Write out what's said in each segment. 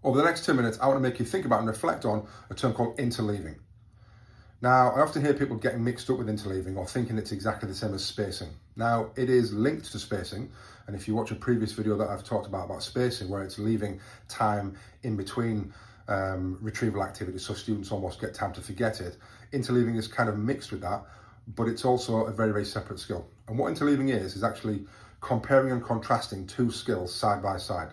Over the next 2 minutes, I want to make you think about and reflect on a term called interleaving. Now, I often hear people getting mixed up with interleaving or thinking it's exactly the same as spacing. Now, it is linked to spacing, and if you watch a previous video that I've talked about spacing, where it's leaving time in between retrieval activities so students almost get time to forget it, interleaving is kind of mixed with that, but it's also a very, very separate skill. And what interleaving is actually comparing and contrasting two skills side by side.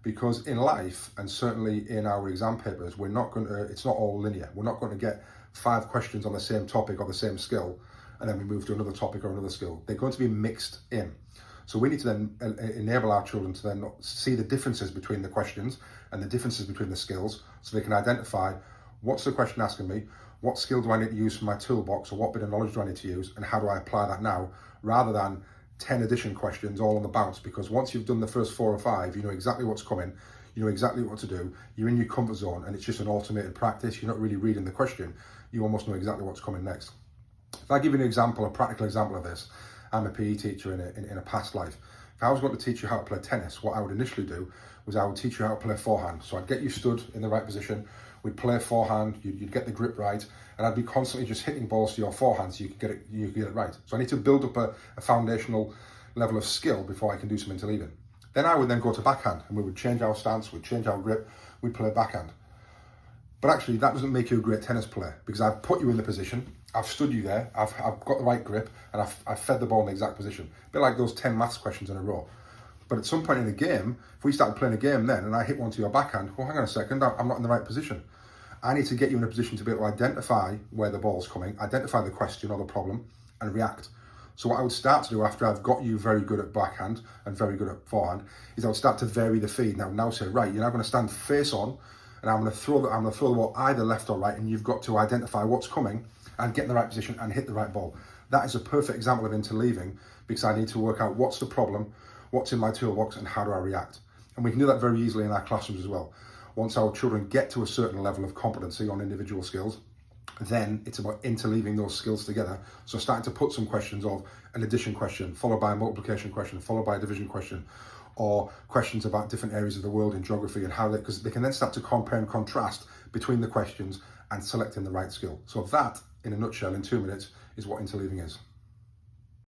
Because in life, and certainly in our exam papers, it's not all linear. We're not going to get 5 questions on the same topic or the same skill, and then we move to another topic or another skill. They're going to be mixed in. So we need to then enable our children to then see the differences between the questions and the differences between the skills, so they can identify what's the question asking me, what skill do I need to use for my toolbox, or what bit of knowledge do I need to use, and how do I apply that now, rather than 10 addition questions all on the bounce. Because once you've done the first 4 or 5, you know exactly what's coming, you know exactly what to do, you're in your comfort zone, and it's just an automated practice. You're not really reading the question, you almost know exactly what's coming next. If I give you an example, a practical example of this, I'm a PE teacher in a past life. If I was going to teach you how to play tennis, what I would initially do was I would teach you how to play forehand. So I'd get you stood in the right position, we'd play forehand, you'd get the grip right, and I'd be constantly just hitting balls to your forehand so you could get it right. So I need to build up a foundational level of skill before I can do some interleaving. Then I would then go to backhand, and we would change our stance, we'd change our grip, we'd play backhand. But actually that doesn't make you a great tennis player, because I've put you in the position, I've stood you there, I've got the right grip, and I've fed the ball in the exact position. A bit like those 10 maths questions in a row. But at some point in a game, if we started playing a game then, and I hit one to your backhand, well, hang on a second, I'm not in the right position. I need to get you in a position to be able to identify where the ball's coming, identify the question or the problem, and react. So what I would start to do after I've got you very good at backhand and very good at forehand is I would start to vary the feed. Now say, right, you're now going to stand face on, and I'm going to throw the ball either left or right, and you've got to identify what's coming and get in the right position and hit the right ball. That is a perfect example of interleaving, because I need to work out what's the problem, what's in my toolbox, and how do I react. And we can do that very easily in our classrooms as well. Once our children get to a certain level of competency on individual skills, then it's about interleaving those skills together. So starting to put some questions of an addition question, followed by a multiplication question, followed by a division question, or questions about different areas of the world in geography, and how because they can then start to compare and contrast between the questions and selecting the right skill. So that, in a nutshell, in 2 minutes, is what interleaving is.